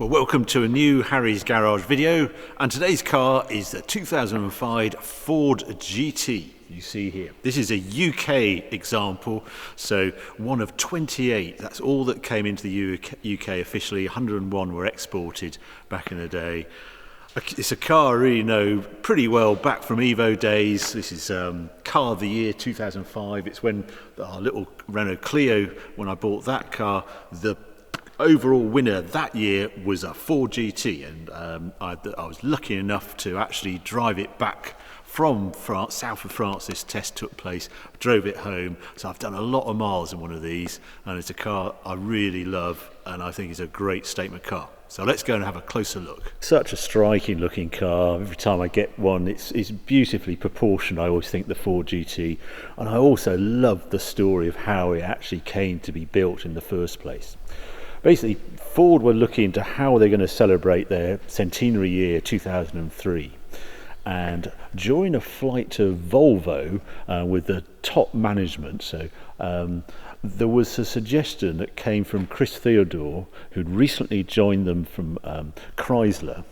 Well, welcome to a new Harry's Garage video, and today's car is the 2005 Ford GT you see here. This is a UK example, so one of 28. That's all that came into the UK officially. 101 were exported back in the day. It's a car I really know pretty well back from Evo days. This is car of the year 2005. It's when our little Renault Clio, when I bought that car, the overall winner that year was a Ford GT, and I was lucky enough to actually drive it back from France, south of France. This test took place, drove it home, so I've done a lot of miles in one of these, and it's a car I really love and I think is a great statement car. So let's go and have a closer look. Such a striking looking car. Every time I get one, it's beautifully proportioned. I always think the Ford GT, and I also love the story of how it actually came to be built in the first place. Basically, Ford were looking to how they're going to celebrate their centenary year 2003. And during a flight to Volvo with the top management, there was a suggestion that came from Chris Theodore, who'd recently joined them from Chrysler.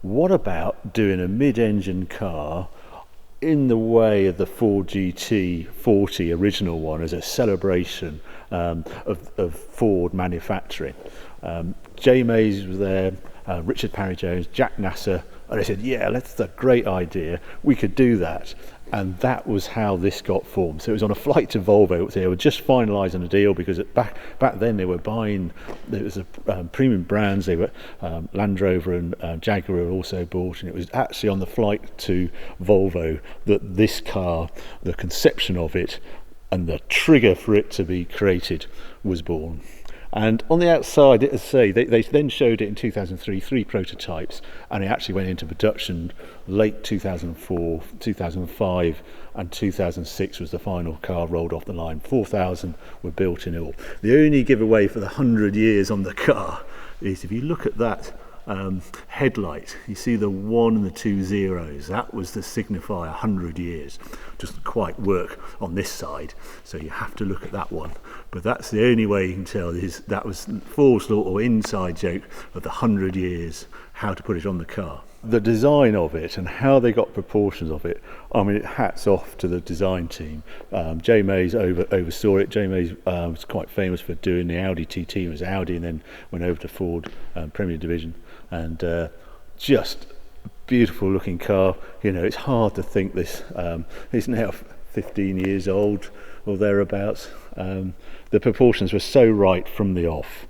What about doing a mid-engine car in the way of the Ford GT40 original one as a celebration of Ford manufacturing? Jay Mays was there, Richard Parry-Jones, Jack Nasser, and they said, yeah, that's a great idea, we could do that. And that was how this got formed. So it was on a flight to Volvo. They were just finalising a deal because back then they were buying, there was premium brands. They were Land Rover and Jaguar were also bought, and it was actually on the flight to Volvo that this car, the conception of it and the trigger for it to be created was born. And on the outside, as I say, they then showed it in 2003, 3 prototypes, and it actually went into production late 2004, 2005, and 2006 was the final car rolled off the line. 4,000 were built in all. The only giveaway for the 100 years on the car is if you look at that headlight, you see the 1 and the 2 zeros. That was to signify 100 years. Doesn't quite work on this side, so you have to look at that one. But that's the only way you can tell is that was Ford's little inside joke of the 100 years, how to put it on the car. The design of it and how they got proportions of it, I mean, hats off to the design team. Jay Mays oversaw it. Jay Mays was quite famous for doing the Audi TT. It was Audi and then went over to Ford Premier Division, and just beautiful looking car. You know, it's hard to think this is now 15 years old or thereabouts. The proportions were so right from the off.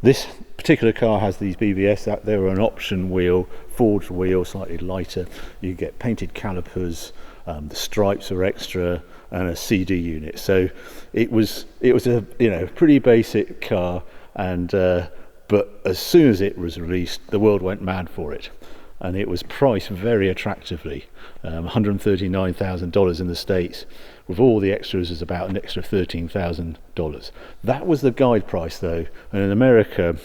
This particular car has these BBS, that they were an option wheel, forged wheel, slightly lighter. You get painted calipers, the stripes are extra, and a CD unit. So it was a pretty basic car, and but as soon as it was released, the world went mad for it. And it was priced very attractively, $139,000 in the States. With all the extras, is about an extra $13,000. That was the guide price though, and in America,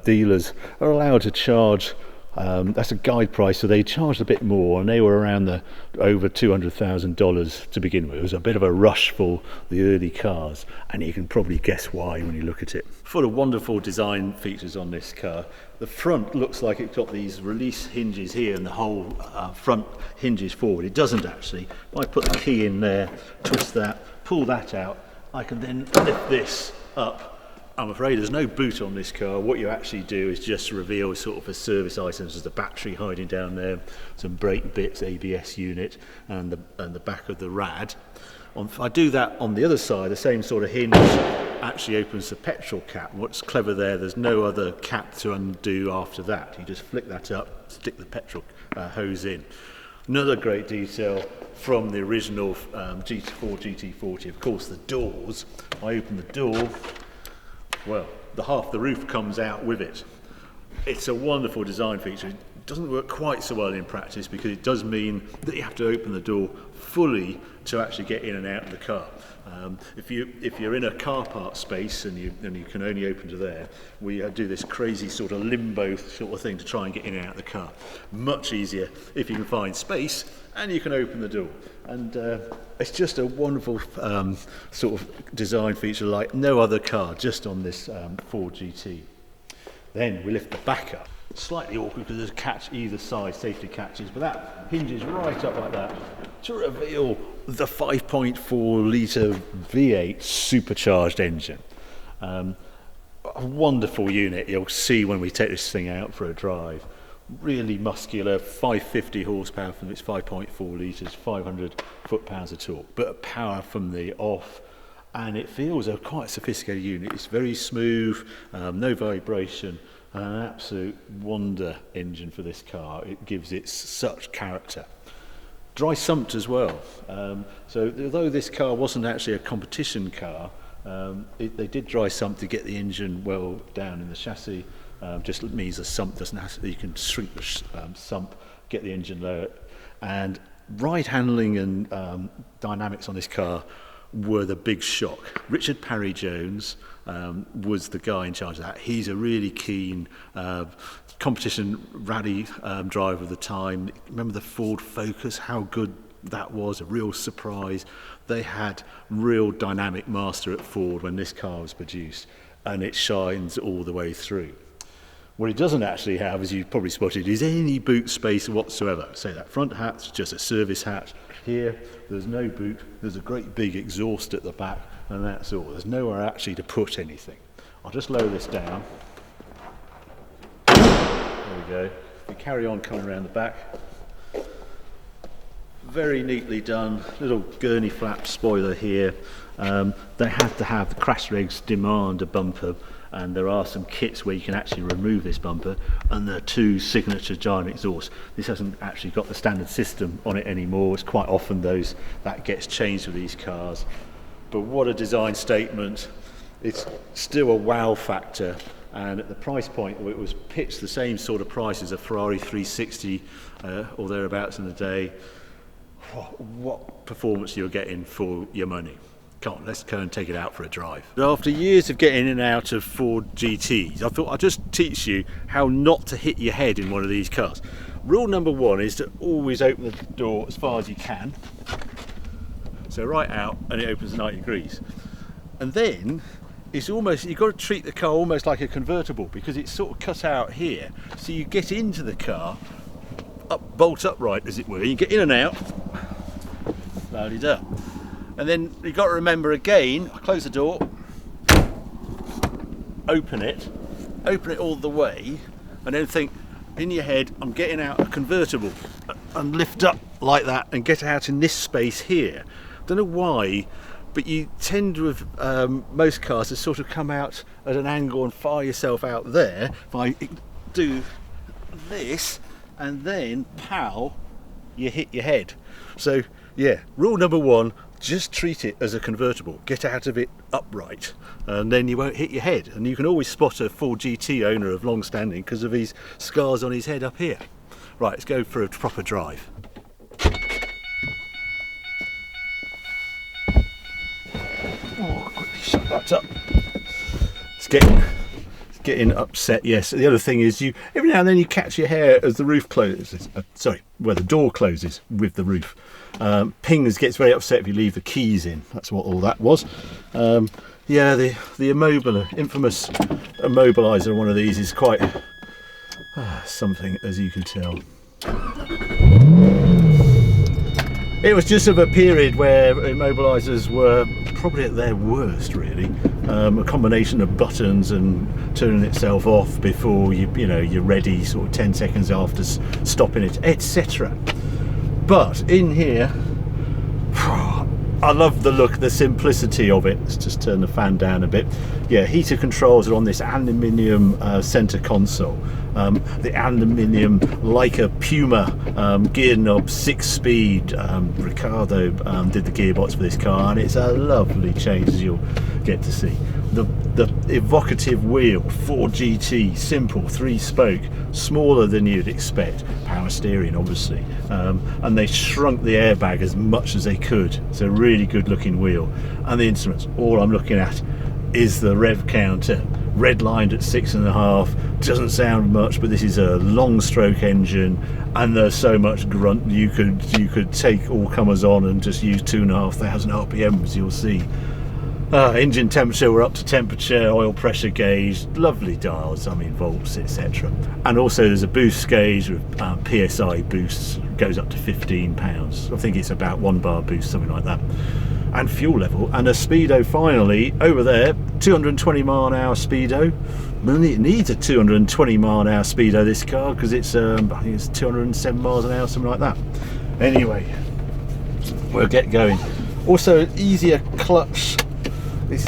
dealers are allowed to charge, that's a guide price, so they charged a bit more, and they were around the over $200,000 to begin with. It was a bit of a rush for the early cars, and you can probably guess why when you look at it. Full of wonderful design features on this car. The front looks like it's got these release hinges here, and the whole front hinges forward. It doesn't actually. If I put the key in there, twist that, pull that out, I can then lift this up. I'm afraid there's no boot on this car. What you actually do is just reveal sort of a service items. There's a battery hiding down there, some brake bits, ABS unit, and the back of the rad. If I do that on the other side, the same sort of hinge actually opens the petrol cap. What's clever there's no other cap to undo after that. You just flick that up, stick the petrol hose in. Another great detail from the original Ford GT40, of course, the doors. I open the door, well, half the roof comes out with it. It's a wonderful design feature. It doesn't work quite so well in practice because it does mean that you have to open the door fully to actually get in and out of the car. If you're in a car park space and you can only open to there, we do this crazy sort of limbo sort of thing to try and get in and out of the car. Much easier if you can find space and you can open the door. And it's just a wonderful sort of design feature like no other car, just on this Ford GT. Then we lift the back up. Slightly awkward because there's a catch either side, safety catches, but that hinges right up like that to reveal the 5.4 litre V8 supercharged engine. A wonderful unit. You'll see when we take this thing out for a drive. Really muscular, 550 horsepower from its 5.4 litres, 500 foot-pounds of torque, but power from the off, and it feels a quite sophisticated unit. It's very smooth, no vibration, and an absolute wonder engine for this car. It gives it such character. Dry sumped as well. So although this car wasn't actually a competition car, they did dry sump to get the engine well down in the chassis. Just means the sump doesn't have to, you can shrink the sump, get the engine lower. And ride handling and dynamics on this car were the big shock. Richard Parry-Jones was the guy in charge of that. He's a really keen competition rally driver of the time. Remember the Ford Focus, how good that was, a real surprise. They had real dynamic master at Ford when this car was produced, and it shines all the way through. What it doesn't actually have, as you've probably spotted, is any boot space whatsoever. So that front hatch, just a service hatch. Here, there's no boot, there's a great big exhaust at the back, and that's all. There's nowhere actually to put anything. I'll just lower this down. There we go. We carry on coming around the back. Very neatly done, little gurney flap spoiler here. They had to have, the crash regs demand a bumper, and there are some kits where you can actually remove this bumper, and the two signature giant exhausts. This hasn't actually got the standard system on it anymore. It's quite often that gets changed with these cars. But what a design statement. It's still a wow factor, and at the price point it was pitched the same sort of price as a Ferrari 360 or thereabouts in the day. What performance you're getting for your money. Come on, let's go and take it out for a drive. After years of getting in and out of Ford GTs, I thought I'd just teach you how not to hit your head in one of these cars. Rule number one is to always open the door as far as you can. So right out, and it opens 90 degrees. And then it's almost, you've got to treat the car almost like a convertible, because it's sort of cut out here. So you get into the car, bolt upright as it were, you get in and out, loaded up. And then you've got to remember again, close the door, open it all the way, and then think in your head, I'm getting out a convertible, and lift up like that and get out in this space here. Don't know why, but you tend to have, most cars, to sort of come out at an angle and fire yourself out there. If I do this, and then, pow, you hit your head. So, yeah, rule number one, just treat it as a convertible. Get out of it upright, and then you won't hit your head. And you can always spot a Ford GT owner of long standing because of his scars on his head up here. Right, let's go for a proper drive. Oh, quickly shut that up. It's getting upset. Yes, the other thing is, you every now and then you catch your hair as the roof closes, where the door closes with the roof. Pings gets very upset if you leave the keys in. That's what all that was. Yeah, the infamous immobiliser, one of these is quite something, as you can tell. It was just of a period where immobilisers were probably at their worst, really. A combination of buttons and turning itself off before you're ready, sort of 10 seconds after stopping it, etc. But in here, I love the look, the simplicity of it. Let's just turn the fan down a bit. Yeah, heater controls are on this aluminium center console. The aluminium, like a Puma gear knob, 6-speed. Ricardo did the gearbox for this car, and it's a lovely change, as you'll get to see. The evocative wheel, Ford GT, simple, 3-spoke, smaller than you'd expect. Power steering, obviously. And they shrunk the airbag as much as they could. It's a really good looking wheel. And the instruments, all I'm looking at is the rev counter, redlined at 6.5. Doesn't sound much, but this is a long stroke engine, and there's so much grunt. You could take all comers on and just use 2,500 RPMs, you'll see. Engine temperature, we're up to temperature, oil pressure gauge, lovely dials, I mean volts, etc. And also there's a boost gauge with PSI boosts, goes up to 15 pounds. I think it's about 1 bar boost, something like that. And fuel level, and a speedo finally over there, 220 mile an hour speedo. It needs a 220 mile an hour speedo, this car, because it's I think it's 207 miles an hour, something like that. Anyway, we'll get going. Also, easier clutch. It's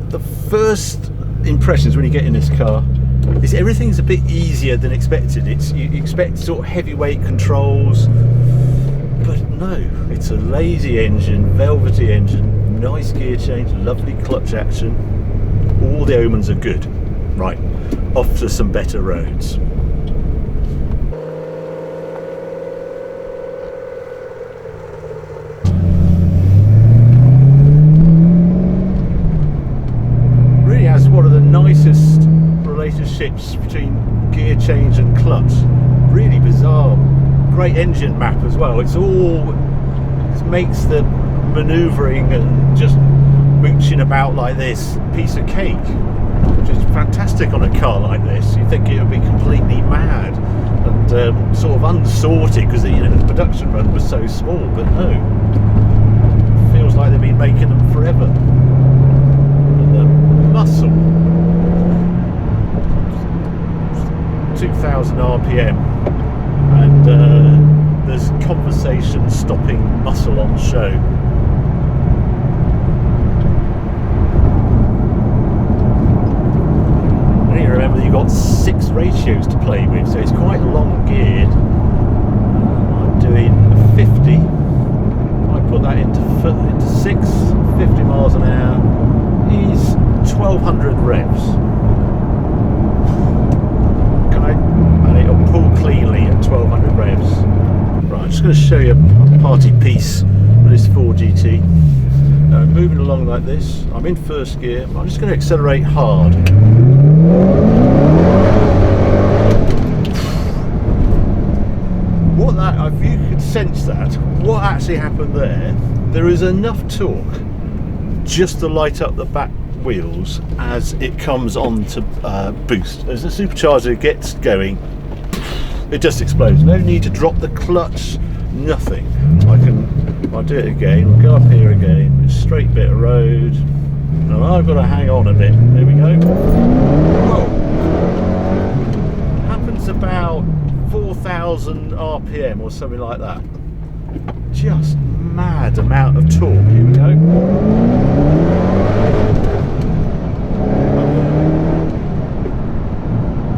the first impressions when you get in this car is everything's a bit easier than expected. You expect sort of heavyweight controls, but no, it's a lazy engine, velvety engine, nice gear change, lovely clutch action. All the omens are good. Right, off to some better roads. One of the nicest relationships between gear change and clutch. Really bizarre. Great engine map as well. It makes the manoeuvring and just mooching about like this piece of cake, which is fantastic on a car like this. You think it would be completely mad and sort of unsorted because the production run was so small, but no, it feels like they've been making them forever. Muscle, 2000 RPM, and there's conversation stopping muscle on show. And you remember you've got 6 ratios to play with, so it's quite long geared. I'm doing 50. I put that into 6, 50 miles an hour is 1200 revs. And it'll pull cleanly at 1200 revs. Right, I'm just going to show you a party piece with this Ford GT. Moving along like this, I'm in first gear. I'm just going to accelerate hard. If you could sense that, what actually happened there is enough torque just to light up the back wheels as it comes on to boost. As the supercharger gets going, it just explodes. No need to drop the clutch, nothing. I'll do it again, we'll go up here again, it's a straight bit of road, and I've got to hang on a bit. There we go. Whoa! Happens about 4,000 RPM or something like that. Just mad amount of torque. Here we go.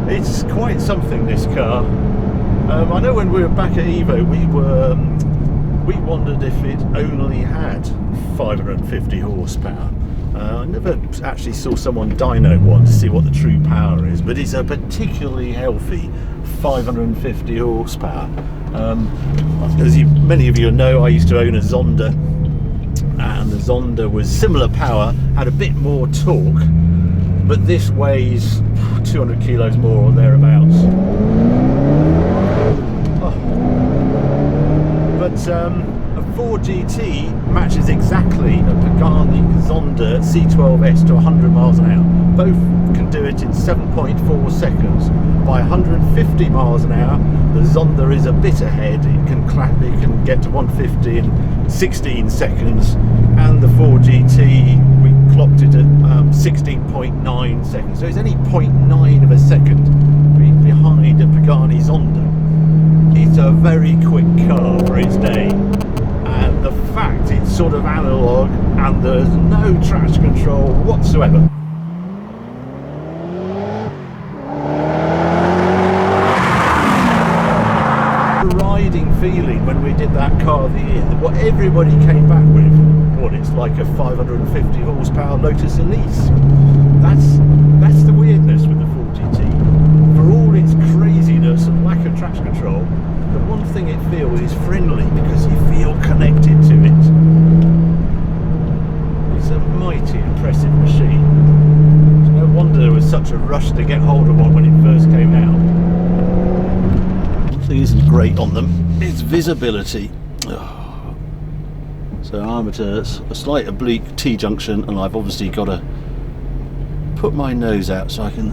It's quite something, this car. I know when we were back at Evo, we wondered if it only had 550 horsepower. I never actually saw someone dyno one to see what the true power is, but it's a particularly healthy 550 horsepower. As many of you know, I used to own a Zonda, and the Zonda was similar power, had a bit more torque, but this weighs 200 kilos more or thereabouts. But a Ford GT matches exactly a Pagani Zonda C12S to 100 miles an hour. Both can do it in 7.4 seconds. By 150 miles an hour, the Zonda is a bit ahead. It can get to 150 in 16 seconds, and the Ford GT, we clocked it at 16.9 seconds. So it's only 0.9 of a second behind a Pagani Zonda. It's a very quick car for its day, and the fact it's sort of analog and there's no traction control whatsoever. Riding feeling when we did that car of the year, what everybody came back with, what it's like a 550 horsepower Lotus Elise. That's the weirdness with the Ford GT. For all its craziness and lack of traction control, the one thing it feels is friendly because you feel connected to it. It's a mighty impressive machine. It's no wonder there was such a rush to get hold of one when it first came out. One thing isn't great on them is visibility. Oh, So I'm at a slight oblique T-junction, and I've obviously got to put my nose out so I can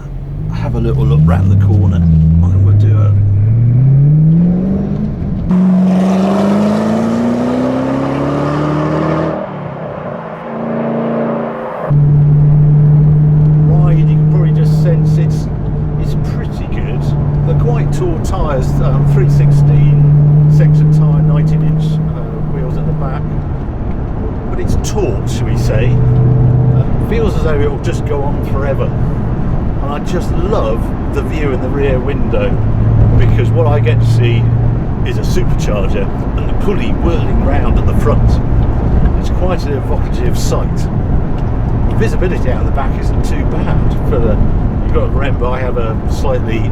have a little look round the corner. And we'll do a ride. You can probably just sense it's pretty good. They're quite tall tyres, 316 section tyre, 19-inch wheels at the back. But it's taut, shall we say. Feels as though it'll just go on forever. And I just love the view in the rear window, because what I get to see is a supercharger and the pulley whirling round at the front. It's quite an evocative sight. The visibility out the back isn't too bad. You've got to remember, I have a slightly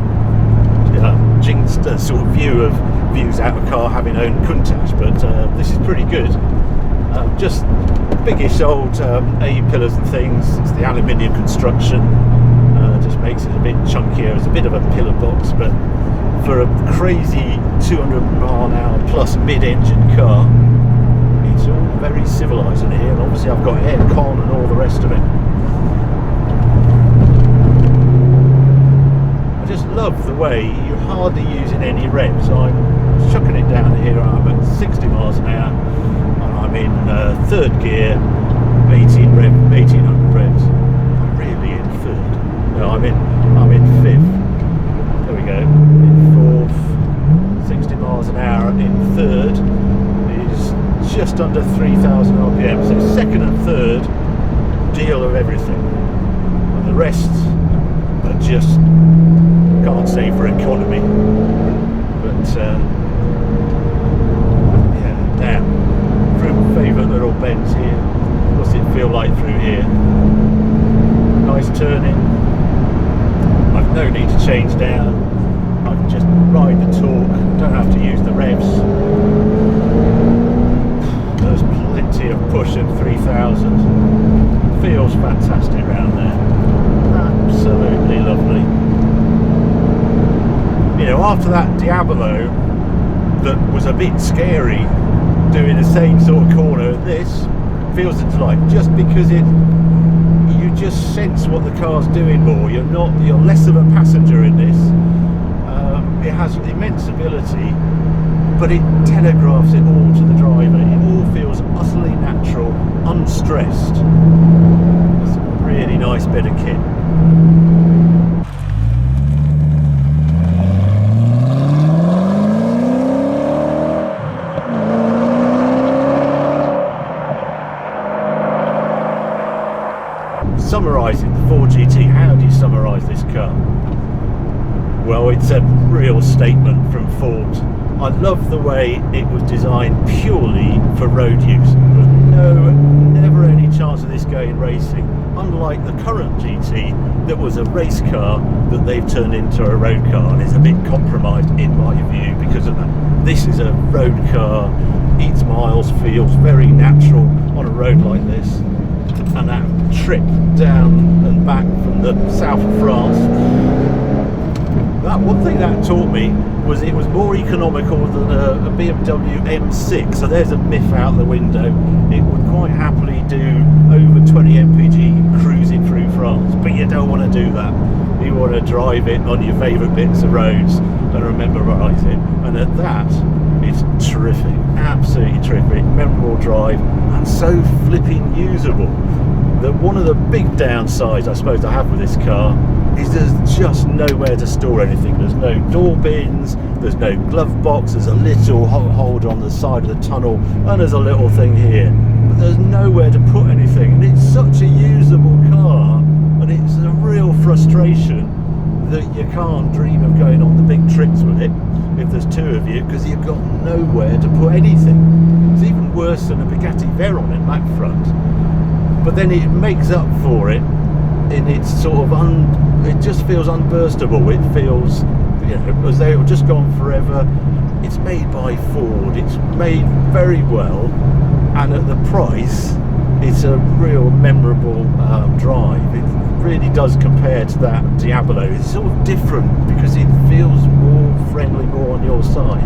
jinxed sort of view of views out of car having owned Countach, but this is pretty good. Just biggish old A-pillars and things. It's the aluminium construction, just makes it a bit chunkier. It's a bit of a pillar box, but for a crazy 200-mile-an-hour plus mid-engine car, it's all very civilized in here. And obviously I've got aircon and all the rest of it. I just love the way you're hardly using any revs. I'm chucking it down here. I'm at 60 miles an hour. I'm in third gear, 1800 revs. I'm really in third. No, I'm in fifth. There we go. In fourth, 60 miles an hour. In third is just under 3,000 RPM. So second and third deal of everything, and the rest are just, can't say for economy, but yeah, damn. Favourite little bends here. What's it feel like through here? Nice turning. I've no need to change down. I can just ride the torque. Don't have to use the revs. There's plenty of push at 3,000. Feels fantastic around there. Absolutely lovely. You know, after that Diablo that was a bit scary, doing the same sort of corner, this feels a delight, just because you just sense what the car's doing more. You're less of a passenger in this. It has immense ability, but it telegraphs it all to the driver. It all feels utterly natural, unstressed. It's a really nice bit of kit. Summarising the Ford GT, how do you summarise this car? Well, it's a real statement from Ford. I love the way it was designed purely for road use. There was never any chance of this going racing, unlike the current GT that was a race car that they've turned into a road car, and is a bit compromised in my view because of that. This is a road car, eats miles, feels very natural on a road like this. And that trip down and back from the south of France, that one thing that taught me was it was more economical than a BMW M6. So there's a myth out the window. It would quite happily do over 20 mpg cruising through France, but you don't want to do that. You want to drive it on your favourite bits of roads and remember right it. And at that, it's terrific, absolutely terrific, memorable drive, and so flipping usable. One of the big downsides I suppose I have with this car is there's just nowhere to store anything. There's no door bins, there's no glove box, there's a little holder on the side of the tunnel, and there's a little thing here. But there's nowhere to put anything, and it's such a usable car, and it's a real frustration that you can't dream of going on the big trips with it if there's two of you, because you've got nowhere to put anything. It's even worse than a Bugatti Veyron in back front. But then it makes up for it in its sort of it just feels unburstable. It feels, you know, as though it just gone forever. It's made by Ford. It's made very well, and at the price, it's a real memorable drive. It really does compare to that Diablo. It's sort of different because it feels more friendly, more on your side.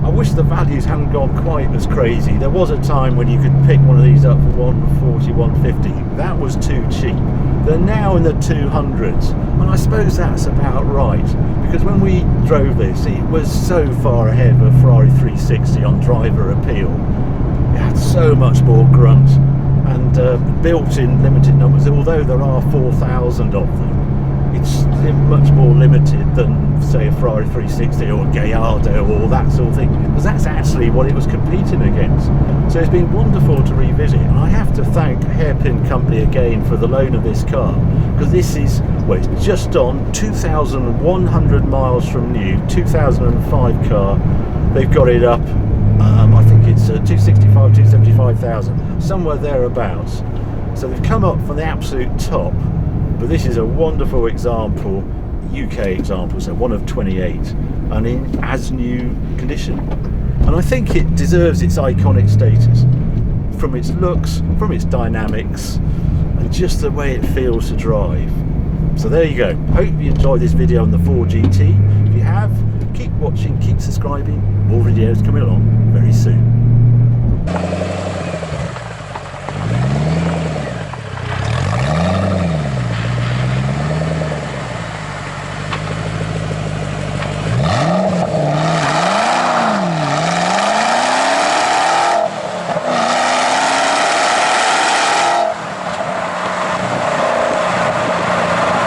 I wish the values hadn't gone quite as crazy. There was a time when you could pick one of these up for 140, 150. That was too cheap. They're now in the 200s, and I suppose that's about right, because when we drove this, it was so far ahead of a Ferrari 360 on driver appeal. It had so much more grunt, and built in limited numbers. Although there are 4,000 of them, it's much more limited than, say, a Ferrari 360 or a Gallardo or that sort of thing, because that's actually what it was competing against. So it's been wonderful to revisit, and I have to thank Hairpin Company again for the loan of this car, because this is, well, it's just on 2,100 miles from new, 2005 car. They've got it up, I think it's 265, 275,000, somewhere thereabouts. So they've come up from the absolute top. But this is a wonderful example, UK example, so one of 28, and in as new condition. And I think it deserves its iconic status from its looks, from its dynamics, and just the way it feels to drive. So there you go. Hope you enjoyed this video on the Ford GT. If you have, keep watching, keep subscribing. More videos coming along very soon.